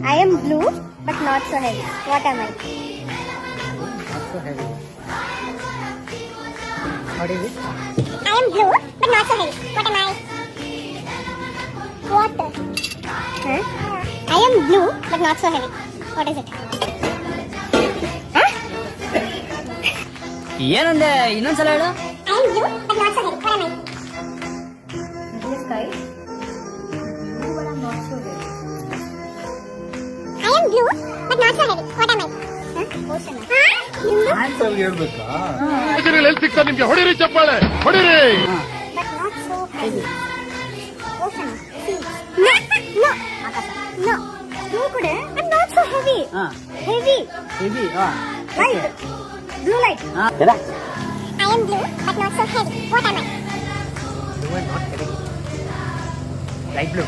I am blue, but not so heavy. What am I? Not so heavy. What is it? I am blue, but not so heavy. What am I? Water. Huh? I am blue, but not so heavy. What is it? Huh? ಏನಂದೆ ಇನ್ನೊಂದ್ಸಲ ಹೇಳು. I am blue, but not so heavy. What am I? Sky. Blue, but I'm not so heavy. I am blue, but not so heavy. What am I? Huh? Ocean. Answer ಹೇಳ್ಬೇಕಾ? ಎಲ್ಲಿ ಸಿಗ್ತಾರೆ ನಿಮ್ಗೆ? ಹೊಡಿರಿ ಚಪ್ಪಾಳೆ, ಹೊಡಿರಿ. But not so heavy. Ocean. Sea. No. No. No. Blue ಕೂಡ. But not so heavy. ಹಾ Heavy. Heavy. Light. Blue light. I am blue, but not so heavy. What am I? Blue and not heavy. Light blue.